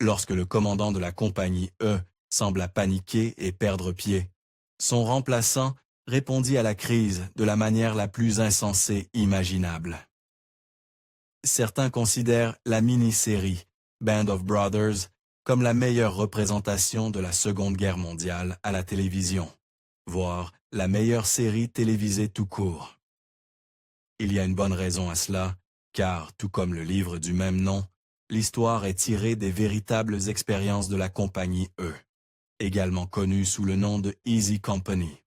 Lorsque le commandant de la compagnie E sembla paniquer et perdre pied, son remplaçant répondit à la crise de la manière la plus insensée imaginable. Certains considèrent la mini-série Band of Brothers comme la meilleure représentation de la Seconde Guerre mondiale à la télévision, voire la meilleure série télévisée tout court. Il y a une bonne raison à cela, car, tout comme le livre du même nom, l'histoire est tirée des véritables expériences de la compagnie E, également connue sous le nom de Easy Company.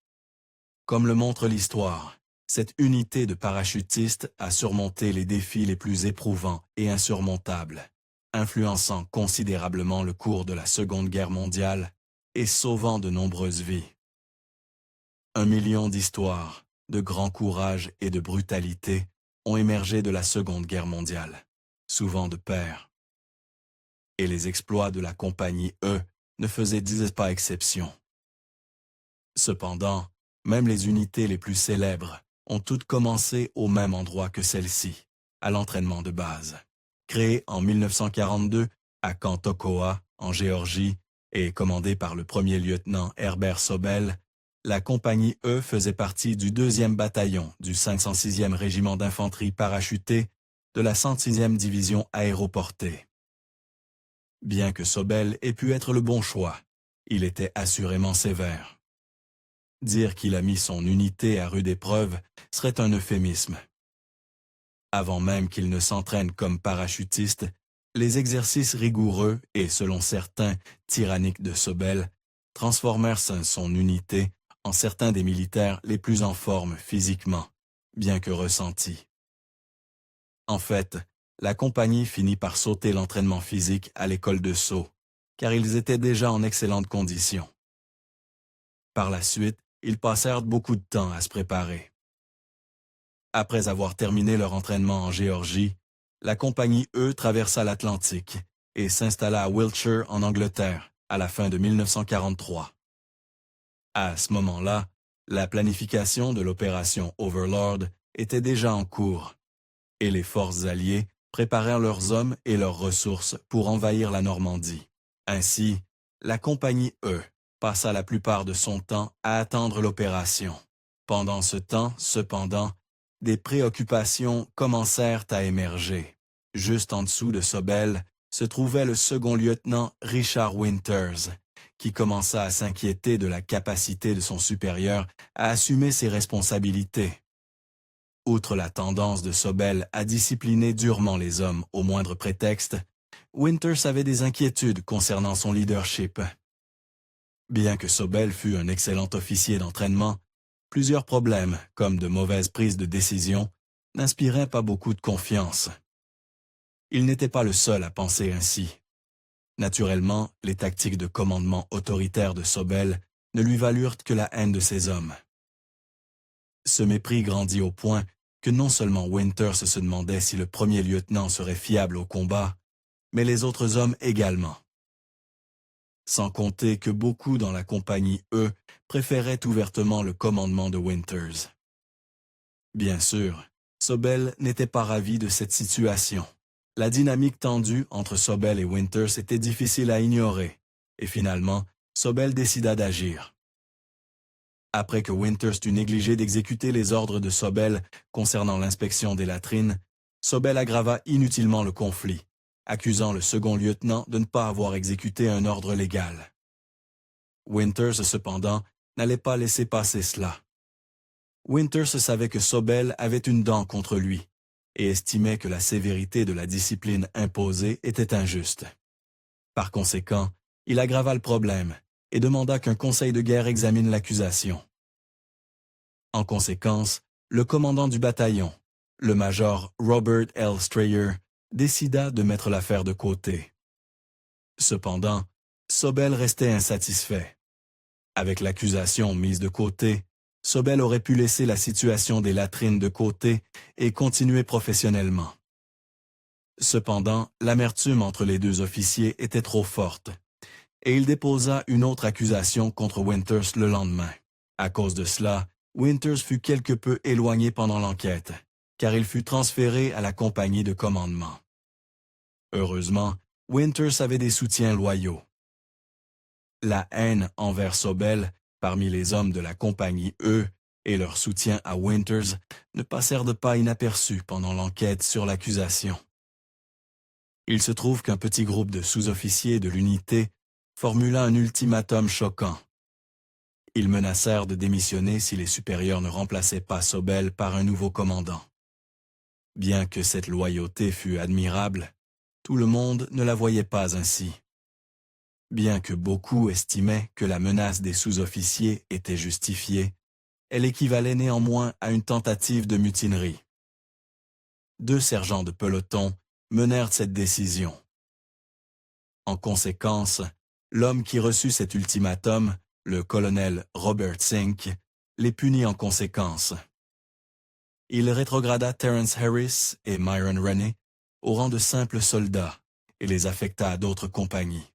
Comme le montre l'histoire, cette unité de parachutistes a surmonté les défis les plus éprouvants et insurmontables, influençant considérablement le cours de la Seconde Guerre mondiale et sauvant de nombreuses vies. 1 million d'histoires, de grand courage et de brutalité ont émergé de la Seconde Guerre mondiale, souvent de pair. Et les exploits de la compagnie E ne faisaient pas exception. Cependant, même les unités les plus célèbres ont toutes commencé au même endroit que celle-ci, à l'entraînement de base. Créée en 1942 à Camp Toccoa, en Géorgie, et commandée par le premier lieutenant Herbert Sobel, la compagnie E faisait partie du 2e bataillon du 506e régiment d'infanterie parachutée de la 106e division aéroportée. Bien que Sobel ait pu être le bon choix, il était assurément sévère. Dire qu'il a mis son unité à rude épreuve serait un euphémisme. Avant même qu'il ne s'entraîne comme parachutiste, les exercices rigoureux et, selon certains, tyranniques de Sobel transformèrent son unité en certains des militaires les plus en forme physiquement, bien que ressentis. En fait, la compagnie finit par sauter l'entraînement physique à l'école de saut, car ils étaient déjà en excellentes conditions. Par la suite, ils passèrent beaucoup de temps à se préparer. Après avoir terminé leur entraînement en Géorgie, la compagnie E traversa l'Atlantique et s'installa à Wiltshire en Angleterre à la fin de 1943. À ce moment-là, la planification de l'opération Overlord était déjà en cours, et les forces alliées préparèrent leurs hommes et leurs ressources pour envahir la Normandie. Ainsi, la compagnie E passa la plupart de son temps à attendre l'opération. Pendant ce temps, cependant, des préoccupations commencèrent à émerger. Juste en dessous de Sobel se trouvait le second lieutenant Richard Winters, qui commença à s'inquiéter de la capacité de son supérieur à assumer ses responsabilités. Outre la tendance de Sobel à discipliner durement les hommes au moindre prétexte, Winters avait des inquiétudes concernant son leadership. Bien que Sobel fût un excellent officier d'entraînement, plusieurs problèmes, comme de mauvaises prises de décision, n'inspiraient pas beaucoup de confiance. Il n'était pas le seul à penser ainsi. Naturellement, les tactiques de commandement autoritaire de Sobel ne lui valurent que la haine de ses hommes. Ce mépris grandit au point que non seulement Winters se demandait si le premier lieutenant serait fiable au combat, mais les autres hommes également. Sans compter que beaucoup dans la compagnie E préféraient ouvertement le commandement de Winters. Bien sûr, Sobel n'était pas ravi de cette situation. La dynamique tendue entre Sobel et Winters était difficile à ignorer, et finalement, Sobel décida d'agir. Après que Winters eut négligé d'exécuter les ordres de Sobel concernant l'inspection des latrines, Sobel aggrava inutilement le conflit, accusant le second lieutenant de ne pas avoir exécuté un ordre légal. Winters, cependant, n'allait pas laisser passer cela. Winters savait que Sobel avait une dent contre lui et estimait que la sévérité de la discipline imposée était injuste. Par conséquent, il aggrava le problème et demanda qu'un conseil de guerre examine l'accusation. En conséquence, le commandant du bataillon, le major Robert L. Strayer, décida de mettre l'affaire de côté. Cependant, Sobel restait insatisfait. Avec l'accusation mise de côté, Sobel aurait pu laisser la situation des latrines de côté et continuer professionnellement. Cependant, l'amertume entre les deux officiers était trop forte, et il déposa une autre accusation contre Winters le lendemain. À cause de cela, Winters fut quelque peu éloigné pendant l'enquête, car il fut transféré à la compagnie de commandement. Heureusement, Winters avait des soutiens loyaux. La haine envers Sobel parmi les hommes de la compagnie E et leur soutien à Winters ne passèrent de pas inaperçus pendant l'enquête sur l'accusation. Il se trouve qu'un petit groupe de sous-officiers de l'unité formula un ultimatum choquant. Ils menacèrent de démissionner si les supérieurs ne remplaçaient pas Sobel par un nouveau commandant. Bien que cette loyauté fût admirable, tout le monde ne la voyait pas ainsi. Bien que beaucoup estimaient que la menace des sous-officiers était justifiée, elle équivalait néanmoins à une tentative de mutinerie. 2 sergents de peloton menèrent cette décision. En conséquence, l'homme qui reçut cet ultimatum, le colonel Robert Sink, les punit en conséquence. Il rétrograda Terence Harris et Myron Rennie au rang de simples soldats et les affecta à d'autres compagnies.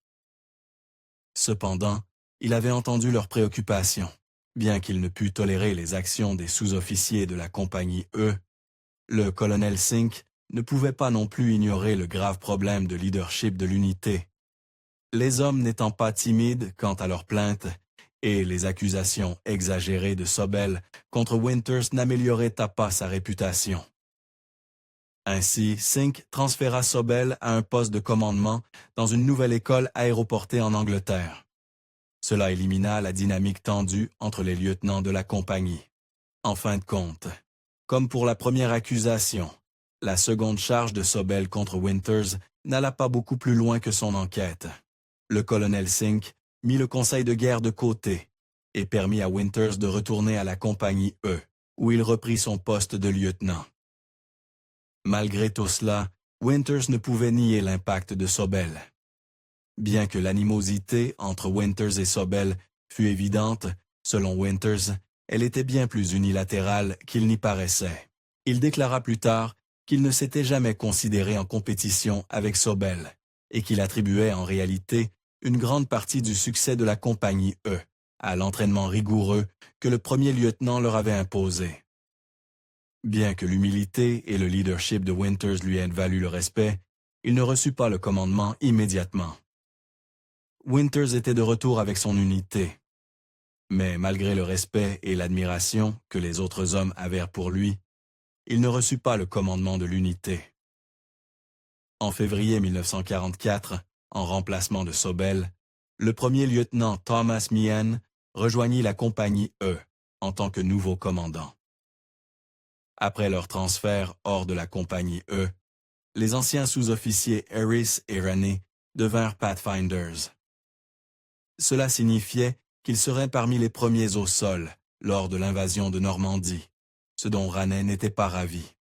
Cependant, il avait entendu leurs préoccupations. Bien qu'il ne pût tolérer les actions des sous-officiers de la compagnie E, le colonel Sink ne pouvait pas non plus ignorer le grave problème de leadership de l'unité. Les hommes n'étant pas timides quant à leurs plaintes et les accusations exagérées de Sobel contre Winters n'amélioraient pas sa réputation. Ainsi, Sink transféra Sobel à un poste de commandement dans une nouvelle école aéroportée en Angleterre. Cela élimina la dynamique tendue entre les lieutenants de la compagnie. En fin de compte, comme pour la première accusation, la seconde charge de Sobel contre Winters n'alla pas beaucoup plus loin que son enquête. Le colonel Sink mit le conseil de guerre de côté et permit à Winters de retourner à la compagnie E, où il reprit son poste de lieutenant. Malgré tout cela, Winters ne pouvait nier l'impact de Sobel. Bien que l'animosité entre Winters et Sobel fût évidente, selon Winters, elle était bien plus unilatérale qu'il n'y paraissait. Il déclara plus tard qu'il ne s'était jamais considéré en compétition avec Sobel et qu'il attribuait en réalité une grande partie du succès de la compagnie E à l'entraînement rigoureux que le premier lieutenant leur avait imposé. Bien que l'humilité et le leadership de Winters lui aient valu le respect, il ne reçut pas le commandement immédiatement. Winters était de retour avec son unité. Mais malgré le respect et l'admiration que les autres hommes avaient pour lui, il ne reçut pas le commandement de l'unité. En février 1944, en remplacement de Sobel, le premier lieutenant Thomas Meehan rejoignit la compagnie E en tant que nouveau commandant. Après leur transfert hors de la compagnie E, les anciens sous-officiers Harris et Rennie devinrent Pathfinders. Cela signifiait qu'ils seraient parmi les premiers au sol lors de l'invasion de Normandie, ce dont Rennie n'était pas ravi.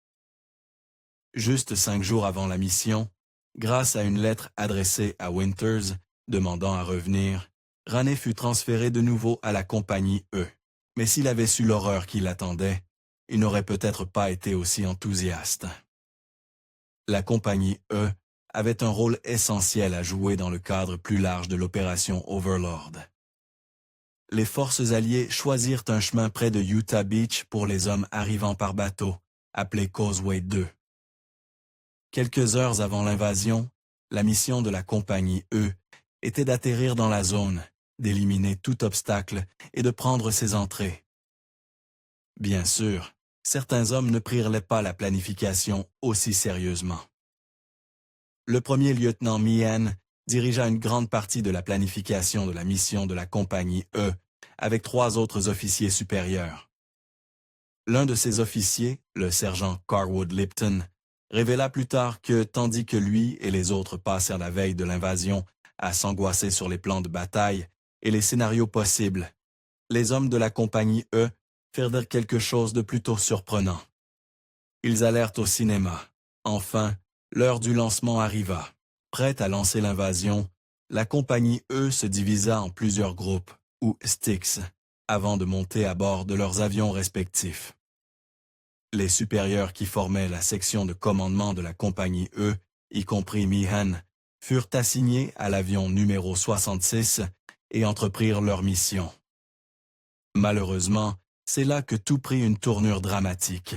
Juste 5 jours avant la mission, grâce à une lettre adressée à Winters demandant à revenir, Rennie fut transféré de nouveau à la compagnie E. Mais s'il avait su l'horreur qui l'attendait, il n'aurait peut-être pas été aussi enthousiaste. La compagnie E avait un rôle essentiel à jouer dans le cadre plus large de l'opération Overlord. Les forces alliées choisirent un chemin près de Utah Beach pour les hommes arrivant par bateau, appelé Causeway 2. Quelques heures avant l'invasion, la mission de la compagnie E était d'atterrir dans la zone, d'éliminer tout obstacle et de prendre ses entrées. Bien sûr, certains hommes ne prirent pas la planification aussi sérieusement. Le premier lieutenant Meehan dirigea une grande partie de la planification de la mission de la compagnie E avec 3 autres officiers supérieurs. L'un de ces officiers, le sergent Carwood Lipton, révéla plus tard que, tandis que lui et les autres passèrent la veille de l'invasion à s'angoisser sur les plans de bataille et les scénarios possibles, les hommes de la compagnie E firent quelque chose de plutôt surprenant. Ils allèrent au cinéma. Enfin, l'heure du lancement arriva. Prête à lancer l'invasion, la compagnie E se divisa en plusieurs groupes, ou sticks, avant de monter à bord de leurs avions respectifs. Les supérieurs qui formaient la section de commandement de la compagnie E, y compris Meehan, furent assignés à l'avion numéro 66 et entreprirent leur mission. Malheureusement, c'est là que tout prit une tournure dramatique.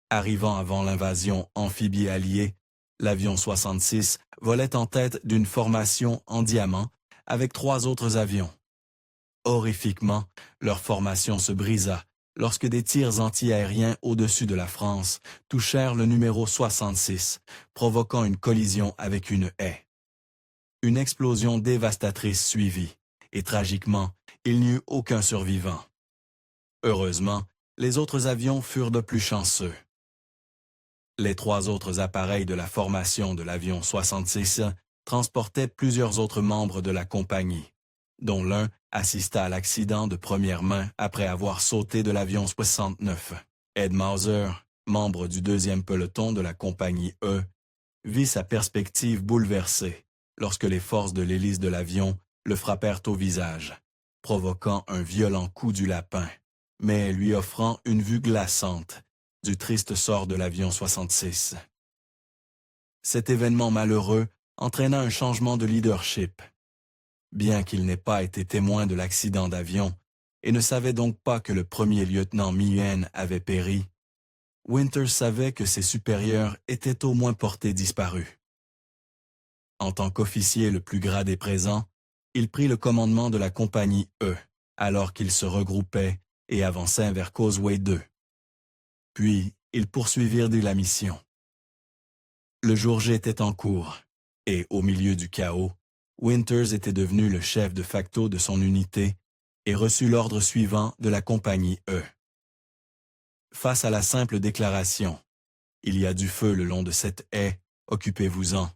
Arrivant avant l'invasion amphibie alliée, L'avion 66 volait en tête d'une formation en diamant avec 3 autres avions. Horrifiquement, leur formation se brisa lorsque des tirs antiaériens au-dessus de la France touchèrent le numéro 66, provoquant une collision avec une haie. Une explosion dévastatrice suivit, et tragiquement, il n'y eut aucun survivant. Heureusement, les autres avions furent de plus chanceux. Les 3 autres appareils de la formation de l'avion 66 transportaient plusieurs autres membres de la compagnie, dont l'un assista à l'accident de première main après avoir sauté de l'avion 69. Ed Mauser, membre du 2e peloton de la compagnie E, vit sa perspective bouleversée lorsque les forces de l'hélice de l'avion le frappèrent au visage, provoquant un violent coup du lapin, mais lui offrant une vue glaçante du triste sort de l'avion 66. Cet événement malheureux entraîna un changement de leadership. Bien qu'il n'ait pas été témoin de l'accident d'avion et ne savait donc pas que le premier lieutenant Meehan avait péri, Winters savait que ses supérieurs étaient au moins portés disparus. En tant qu'officier le plus gradé présent, il prit le commandement de la compagnie E, alors qu'ils se regroupaient et avançaient vers Causeway 2. Puis, ils poursuivirent la mission. Le jour J était en cours, et au milieu du chaos, Winters était devenu le chef de facto de son unité et reçut l'ordre suivant de la compagnie E. Face à la simple déclaration « Il y a du feu le long de cette haie, occupez-vous-en »,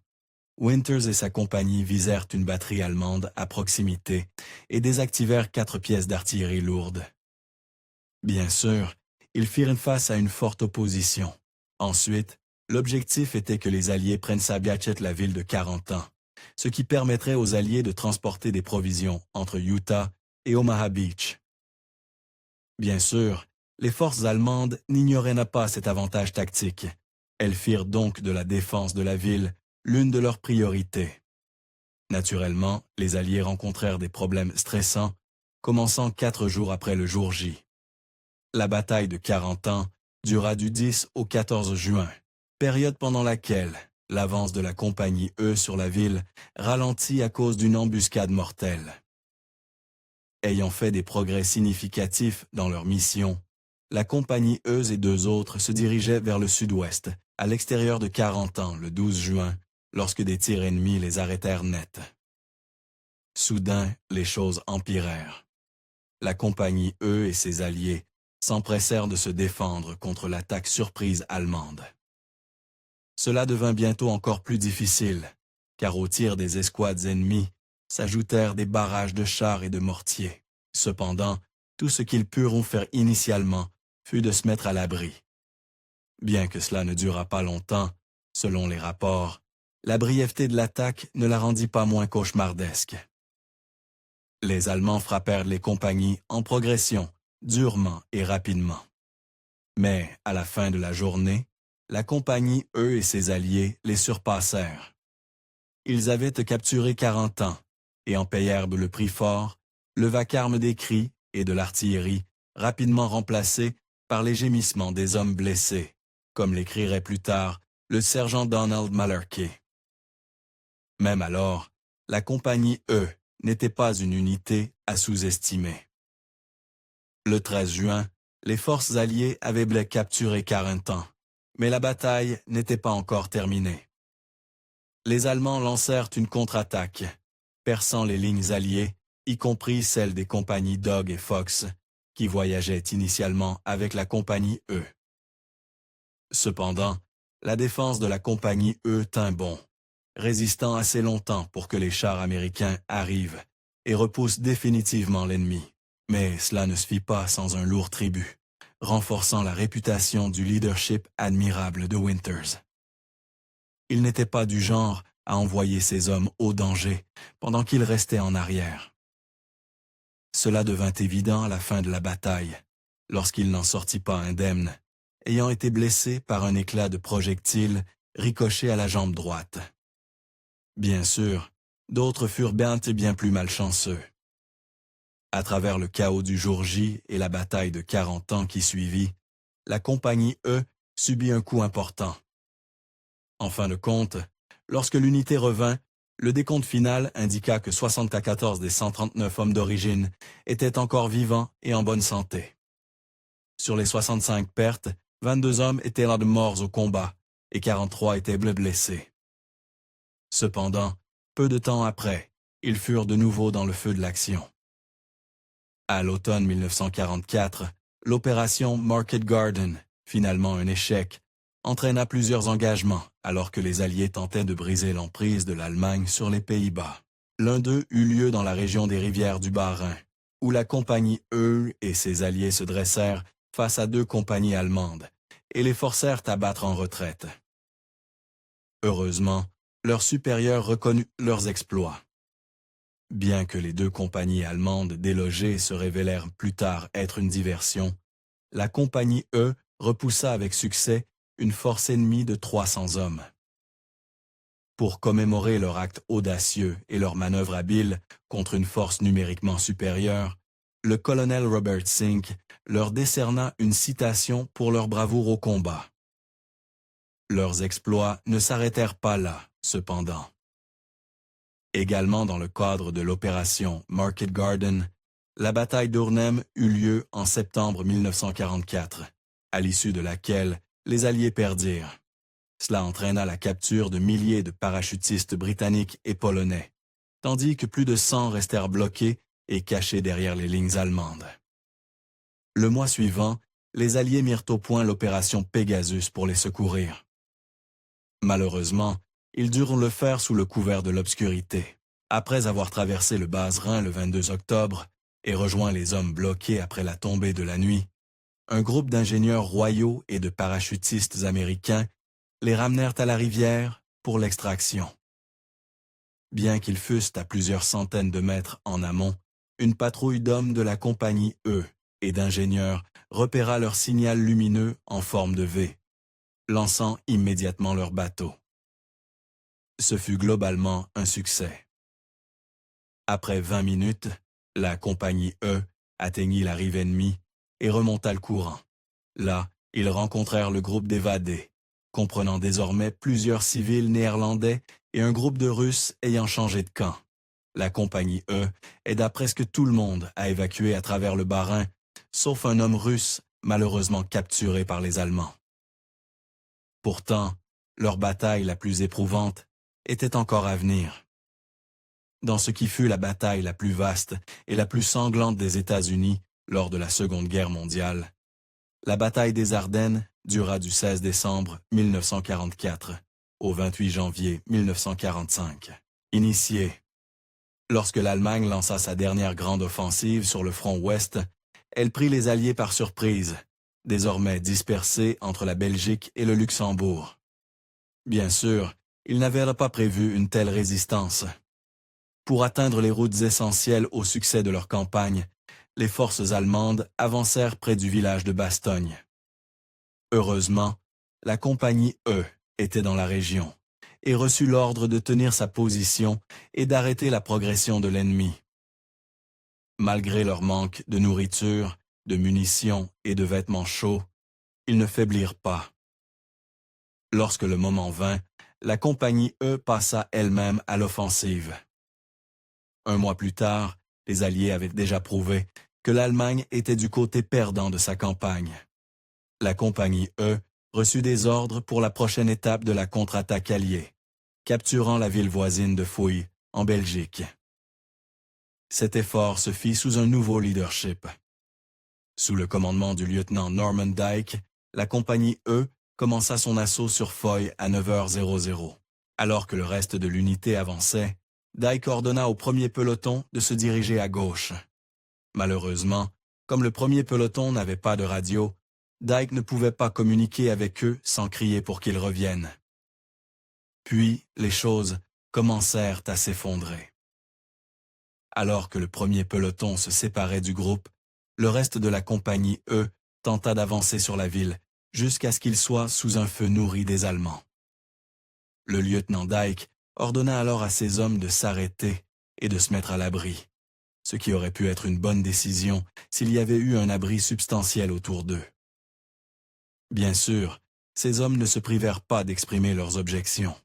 Winters et sa compagnie visèrent une batterie allemande à proximité et désactivèrent 4 pièces d'artillerie lourde. Bien sûr, ils firent face à une forte opposition. Ensuite, l'objectif était que les Alliés prennent Sabiachet, la ville de Carentan, ce qui permettrait aux Alliés de transporter des provisions entre Utah et Omaha Beach. Bien sûr, les forces allemandes n'ignoraient pas cet avantage tactique. Elles firent donc de la défense de la ville l'une de leurs priorités. Naturellement, les Alliés rencontrèrent des problèmes stressants, commençant 4 jours après le jour J. La bataille de Carentan dura du 10 au 14 juin, période pendant laquelle l'avance de la compagnie E sur la ville ralentit à cause d'une embuscade mortelle. Ayant fait des progrès significatifs dans leur mission, la compagnie E et 2 autres se dirigeaient vers le sud-ouest, à l'extérieur de Carentan, le 12 juin, lorsque des tirs ennemis les arrêtèrent net. Soudain, les choses empirèrent. La compagnie E et ses alliés s'empressèrent de se défendre contre l'attaque surprise allemande. Cela devint bientôt encore plus difficile, car aux tirs des escouades ennemies s'ajoutèrent des barrages de chars et de mortiers. Cependant, tout ce qu'ils purent faire initialement fut de se mettre à l'abri. Bien que cela ne durât pas longtemps, selon les rapports, la brièveté de l'attaque ne la rendit pas moins cauchemardesque. Les Allemands frappèrent les compagnies en progression, durement et rapidement. Mais, à la fin de la journée, la compagnie E et ses alliés les surpassèrent. Ils avaient capturé Carentan et en payèrent le prix fort, le vacarme des cris et de l'artillerie, rapidement remplacés par les gémissements des hommes blessés, comme l'écrirait plus tard le sergent Donald Malarkey. Même alors, la compagnie E n'était pas une unité à sous-estimer. Le 13 juin, les forces alliées avaient capturé Carentan, mais la bataille n'était pas encore terminée. Les Allemands lancèrent une contre-attaque, perçant les lignes alliées, y compris celles des compagnies Dog et Fox, qui voyageaient initialement avec la compagnie E. Cependant, la défense de la compagnie E tint bon, résistant assez longtemps pour que les chars américains arrivent et repoussent définitivement l'ennemi. Mais cela ne se fit pas sans un lourd tribut, renforçant la réputation du leadership admirable de Winters. Il n'était pas du genre à envoyer ses hommes au danger pendant qu'ils restaient en arrière. Cela devint évident à la fin de la bataille, lorsqu'il n'en sortit pas indemne, ayant été blessé par un éclat de projectile ricoché à la jambe droite. Bien sûr, d'autres furent bien plus malchanceux. À travers le chaos du jour J et la bataille de Carentan qui suivit, la compagnie E subit un coup important. En fin de compte, lorsque l'unité revint, le décompte final indiqua que 74 des 139 hommes d'origine étaient encore vivants et en bonne santé. Sur les 65 pertes, 22 hommes étaient là de morts au combat et 43 étaient blessés. Cependant, peu de temps après, ils furent de nouveau dans le feu de l'action. À l'automne 1944, l'opération Market Garden, finalement un échec, entraîna plusieurs engagements alors que les Alliés tentaient de briser l'emprise de l'Allemagne sur les Pays-Bas. L'un d'eux eut lieu dans la région des rivières du Bas-Rhin, où la compagnie E et ses alliés se dressèrent face à 2 compagnies allemandes et les forcèrent à battre en retraite. Heureusement, leurs supérieurs reconnurent leurs exploits. Bien que les 2 compagnies allemandes délogées se révélèrent plus tard être une diversion, la compagnie E repoussa avec succès une force ennemie de 300 hommes. Pour commémorer leur acte audacieux et leur manœuvre habile contre une force numériquement supérieure, le colonel Robert Sink leur décerna une citation pour leur bravoure au combat. Leurs exploits ne s'arrêtèrent pas là, cependant. Également dans le cadre de l'opération Market Garden, la bataille d'Urnem eut lieu en septembre 1944, à l'issue de laquelle les Alliés perdirent. Cela entraîna la capture de milliers de parachutistes britanniques et polonais, tandis que plus de 100 restèrent bloqués et cachés derrière les lignes allemandes. Le mois suivant, les Alliés mirent au point l'opération Pegasus pour les secourir. Malheureusement, ils durent le faire sous le couvert de l'obscurité. Après avoir traversé le Bas-Rhin le 22 octobre et rejoint les hommes bloqués après la tombée de la nuit, un groupe d'ingénieurs royaux et de parachutistes américains les ramenèrent à la rivière pour l'extraction. Bien qu'ils fussent à plusieurs centaines de mètres en amont, une patrouille d'hommes de la compagnie E et d'ingénieurs repéra leur signal lumineux en forme de V, lançant immédiatement leur bateau. Ce fut globalement un succès. Après 20 minutes, la compagnie E atteignit la rive ennemie et remonta le courant. Là, ils rencontrèrent le groupe d'évadés, comprenant désormais plusieurs civils néerlandais et un groupe de Russes ayant changé de camp. La compagnie E aida presque tout le monde à évacuer à travers le Bas-Rhin, sauf un homme russe malheureusement capturé par les Allemands. Pourtant, leur bataille la plus éprouvante était encore à venir. Dans ce qui fut la bataille la plus vaste et la plus sanglante des États-Unis lors de la Seconde Guerre mondiale, la bataille des Ardennes dura du 16 décembre 1944 au 28 janvier 1945. Initiée. Lorsque l'Allemagne lança sa dernière grande offensive sur le front ouest, elle prit les Alliés par surprise, désormais dispersés entre la Belgique et le Luxembourg. Bien sûr, ils n'avaient pas prévu une telle résistance. Pour atteindre les routes essentielles au succès de leur campagne, les forces allemandes avancèrent près du village de Bastogne. Heureusement, la compagnie E était dans la région et reçut l'ordre de tenir sa position et d'arrêter la progression de l'ennemi. Malgré leur manque de nourriture, de munitions et de vêtements chauds, ils ne faiblirent pas. Lorsque le moment vint, la compagnie E passa elle-même à l'offensive. Un mois plus tard, les Alliés avaient déjà prouvé que l'Allemagne était du côté perdant de sa campagne. La compagnie E reçut des ordres pour la prochaine étape de la contre-attaque alliée, capturant la ville voisine de Fouille, en Belgique. Cet effort se fit sous un nouveau leadership. Sous le commandement du lieutenant Norman Dyke, la compagnie E commença son assaut sur Foy à 9h00. Alors que le reste de l'unité avançait, Dyke ordonna au premier peloton de se diriger à gauche. Malheureusement, comme le premier peloton n'avait pas de radio, Dyke ne pouvait pas communiquer avec eux sans crier pour qu'ils reviennent. Puis, les choses commencèrent à s'effondrer. Alors que le premier peloton se séparait du groupe, le reste de la compagnie E tenta d'avancer sur la ville jusqu'à ce qu'il soit sous un feu nourri des Allemands. Le lieutenant Dyke ordonna alors à ses hommes de s'arrêter et de se mettre à l'abri, ce qui aurait pu être une bonne décision s'il y avait eu un abri substantiel autour d'eux. Bien sûr, ces hommes ne se privèrent pas d'exprimer leurs objections.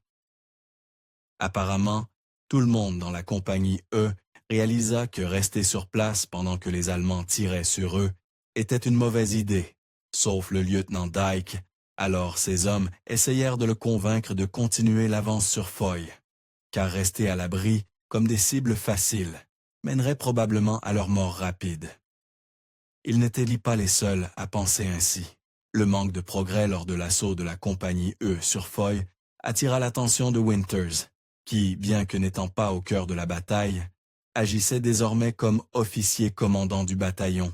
Apparemment, tout le monde dans la compagnie E réalisa que rester sur place pendant que les Allemands tiraient sur eux était une mauvaise idée, sauf le lieutenant Dyke. Alors ces hommes essayèrent de le convaincre de continuer l'avance sur Foy, car rester à l'abri, comme des cibles faciles, mènerait probablement à leur mort rapide. Ils n'étaient pas les seuls à penser ainsi. Le manque de progrès lors de l'assaut de la compagnie E sur Foy attira l'attention de Winters, qui, bien que n'étant pas au cœur de la bataille, agissait désormais comme officier commandant du bataillon,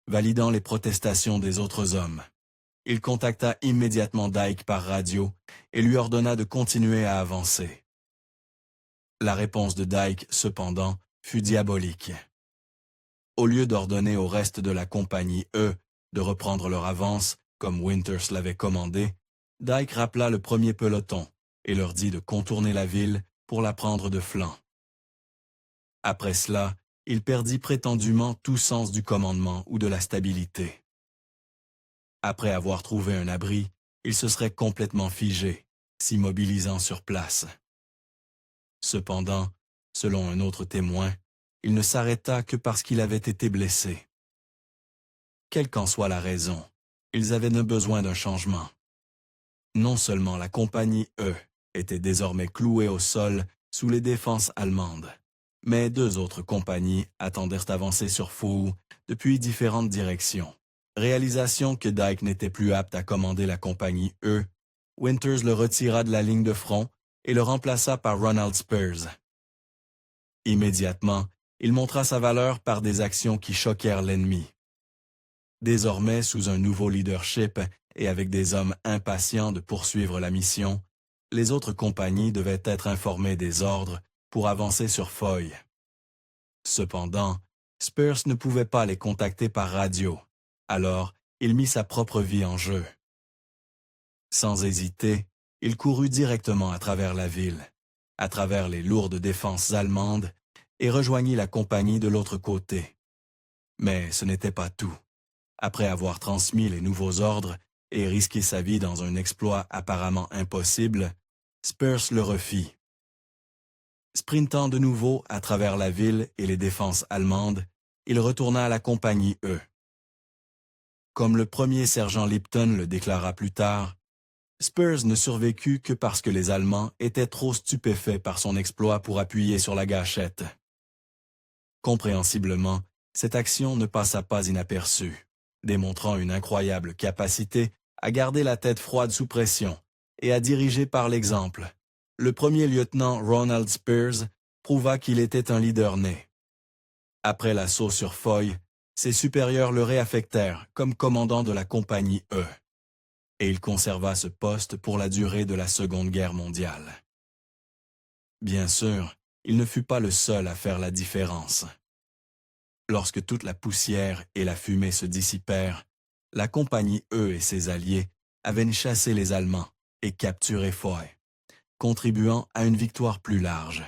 validant les protestations des autres hommes. Il contacta immédiatement Dyke par radio et lui ordonna de continuer à avancer. La réponse de Dyke, cependant, fut diabolique. Au lieu d'ordonner au reste de la compagnie E de reprendre leur avance, comme Winters l'avait commandé, Dyke rappela le premier peloton et leur dit de contourner la ville pour la prendre de flanc. Après cela, il perdit prétendument tout sens du commandement ou de la stabilité. Après avoir trouvé un abri, il se serait complètement figé, s'immobilisant sur place. Cependant, selon un autre témoin, il ne s'arrêta que parce qu'il avait été blessé. Quelle qu'en soit la raison, ils avaient besoin d'un changement. Non seulement la compagnie E était désormais clouée au sol sous les défenses allemandes, mais deux autres compagnies attendèrent d'avancer sur Fou depuis différentes directions. Réalisation que Dyke n'était plus apte à commander la compagnie E, Winters le retira de la ligne de front et le remplaça par Ronald Spurs. Immédiatement, il montra sa valeur par des actions qui choquèrent l'ennemi. Désormais, sous un nouveau leadership et avec des hommes impatients de poursuivre la mission, les autres compagnies devaient être informées des ordres pour avancer sur Foy. Cependant, Spurs ne pouvait pas les contacter par radio. Alors, il mit sa propre vie en jeu. Sans hésiter, il courut directement à travers la ville, à travers les lourdes défenses allemandes, et rejoignit la compagnie de l'autre côté. Mais ce n'était pas tout. Après avoir transmis les nouveaux ordres et risqué sa vie dans un exploit apparemment impossible, Spurs le refit. Sprintant de nouveau à travers la ville et les défenses allemandes, il retourna à la compagnie E. Comme le premier sergent Lipton le déclara plus tard, Spurs ne survécut que parce que les Allemands étaient trop stupéfaits par son exploit pour appuyer sur la gâchette. Compréhensiblement, cette action ne passa pas inaperçue, démontrant une incroyable capacité à garder la tête froide sous pression et à diriger par l'exemple. Le premier lieutenant Ronald Spurs prouva qu'il était un leader né. Après l'assaut sur Foy, ses supérieurs le réaffectèrent comme commandant de la compagnie E, et il conserva ce poste pour la durée de la Seconde Guerre mondiale. Bien sûr, il ne fut pas le seul à faire la différence. Lorsque toute la poussière et la fumée se dissipèrent, la compagnie E et ses alliés avaient chassé les Allemands et capturé Foy, contribuant à une victoire plus large.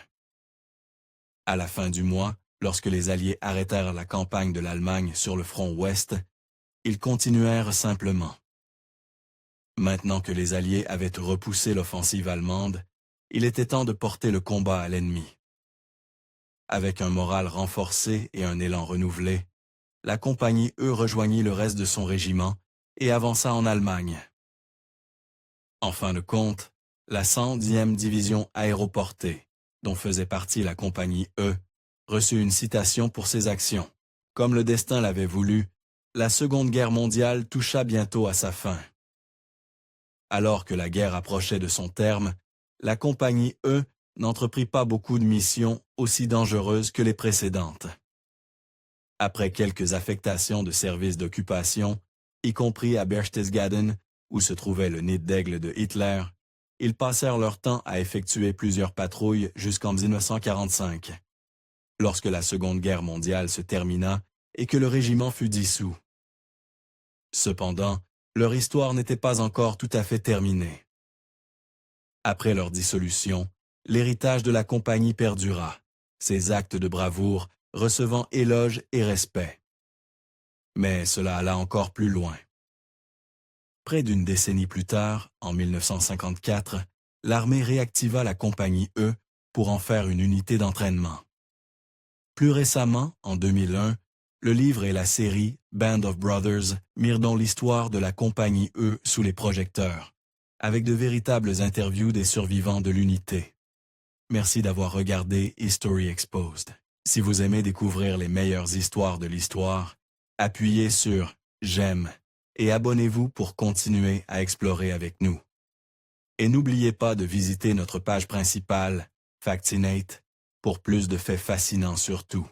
À la fin du mois, lorsque les Alliés arrêtèrent la campagne de l'Allemagne sur le front ouest, ils continuèrent simplement. Maintenant que les Alliés avaient repoussé l'offensive allemande, il était temps de porter le combat à l'ennemi. Avec un moral renforcé et un élan renouvelé, la compagnie E rejoignit le reste de son régiment et avança en Allemagne. En fin de compte, la 110e division aéroportée, dont faisait partie la compagnie E, reçut une citation pour ses actions. Comme le destin l'avait voulu, la Seconde Guerre mondiale toucha bientôt à sa fin. Alors que la guerre approchait de son terme, la compagnie E n'entreprit pas beaucoup de missions aussi dangereuses que les précédentes. Après quelques affectations de services d'occupation, y compris à Berchtesgaden, où se trouvait le nid d'aigle de Hitler, ils passèrent leur temps à effectuer plusieurs patrouilles jusqu'en 1945, lorsque la Seconde Guerre mondiale se termina et que le régiment fut dissous. Cependant, leur histoire n'était pas encore tout à fait terminée. Après leur dissolution, l'héritage de la compagnie perdura, ses actes de bravoure recevant éloges et respect. Mais cela alla encore plus loin. Près d'une décennie plus tard, en 1954, l'armée réactiva la compagnie E pour en faire une unité d'entraînement. Plus récemment, en 2001, le livre et la série Band of Brothers mirent donc l'histoire de la compagnie E sous les projecteurs, avec de véritables interviews des survivants de l'unité. Merci d'avoir regardé History Exposed. Si vous aimez découvrir les meilleures histoires de l'histoire, appuyez sur « J'aime » et abonnez-vous pour continuer à explorer avec nous. Et n'oubliez pas de visiter notre page principale, Factinate, pour plus de faits fascinants sur tout.